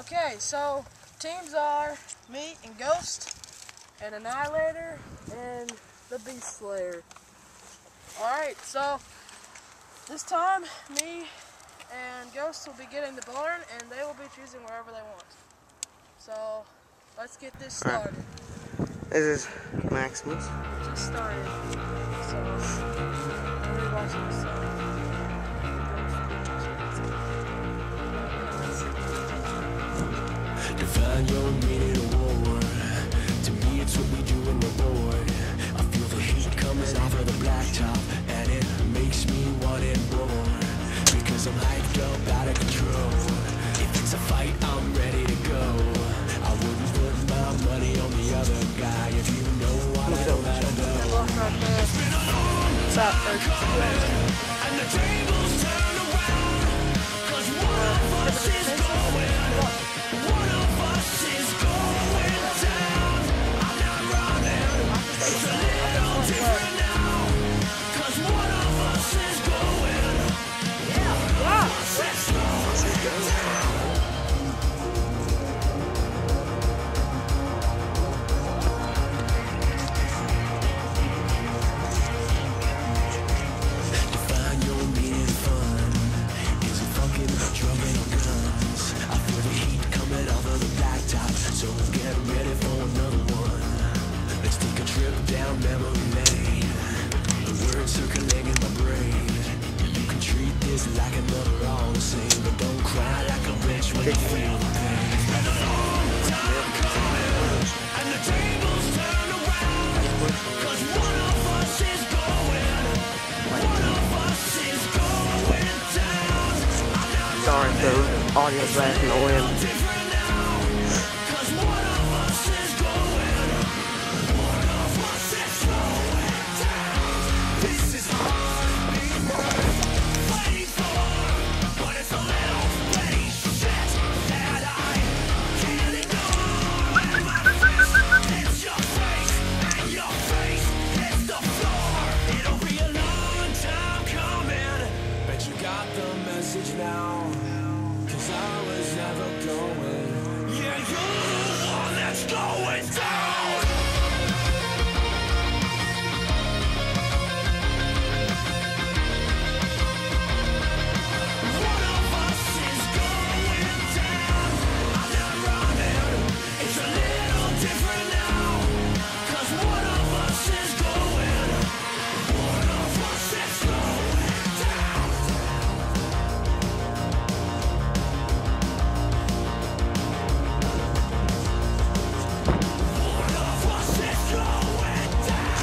Okay, so teams are me and Ghost, and Annihilator, and the Beast Slayer. Alright, so this time me and Ghost will be getting the barn, and they will be choosing wherever they want. So let's get this started. This is Maximus. Just started. So I'm watching this song. Define your meaning of war. To me it's what we do in the Lord. I feel the heat coming off of the blacktop, and it makes me want it more. Because I'm hyped up, out of control. If it's a fight, I'm ready to go. I wouldn't put my money on the other guy if you know what I know how to do. It's been a long time coming, and the tables turn around. 'Cause one of us is going. One of us is going down. I'm not running. It's a little different now. 'Cause one of us is going. One of us is going down. Define your meaning of fun. Is it fucking drumming on guns? I feel the heat coming off of the blacktop, so get ready for another one. Let's take a trip down memory lane. The words circling in my brain. You can treat this like another all the same, but don't cry like a bitch when you feel the pain. It's been a long time coming, and the tables turn around. 'Cause one of us is going. One of us is going down. Sorry, the audio's bad in the wind. Different now. 'Cause one of us is going. One of us is going down. This is heartbeat waiting for, but it's a little petty shit that I can't ignore. And my fist hits your face, and your face hits the floor. It'll be a long time coming. Bet you got the message now. 'Cause I was never going. Yeah, you're the one that's going down. One of us is going down. I'm not running. It's a little different now. 'Cause one of us is going. One of us is going down. One of us is going down.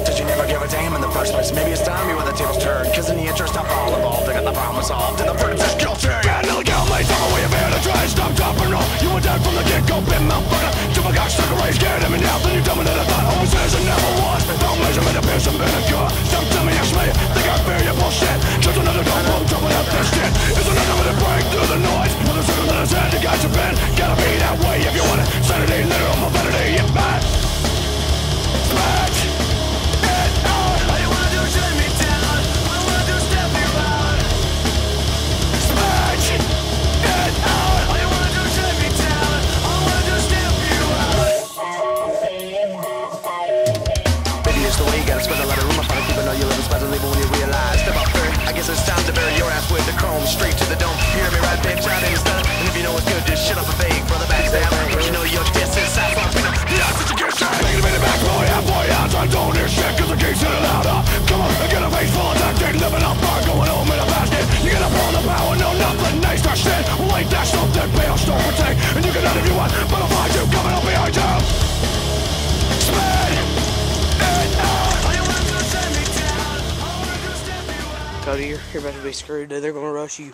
Did you never give a damn in the first place? Maybe it's time you when the tables turn. 'Cause in the interest of all involved, I got the problem solved. And the verdict is guilty. Bad illegal mates, I'm a way of try. Stop, drop, and roll. You were dead from the get-go, been motherfucker. Double cock, stuck away, scared of me now. Then you dumb it, and I thought always is and never was. Don't measurement, appears and been a cure. Don't tell me I smell you, think I fear your bullshit. Just another dog, jumping up this shit. It's another way to break through the noise. With a circle in his head, you got your pen. Gotta be that way if you want it. Sanity, literal, my vanity, it's bad. Smash it out. All you wanna do is shut me down. All you wanna do is step me around. Smash it out. All you wanna do is shut me down. All I wanna do is step you out. Baby, it's the way you gotta spend a lot of room. I find it keeping all your little spots and leaving when you realize. Step up third. I guess it's time to bury your ass with the chrome straight to the dome. You hear me right, bitch? Out and it's done. And if you know it's good, just shut up and fake for the backstab. But you know your distance, that's why I'm feeling. Yeah, such a good shot. Making a minute back, boy, yeah, boy, yeah. I'm trying to do this shit 'cause I keep sitting louder. Come on, I get a face full of tactic, living up bar, going home in a basket. You gotta pull the power, no, nothing nice, that shit. Well, ain't that something, pay off, don't protect. And you can none if you want, but I'll find you coming up behind you. Spin it out. All you wanna do is set me down. All I wanna do is step you out. Cody, you're about to be screwed, dude. They're gonna rush you.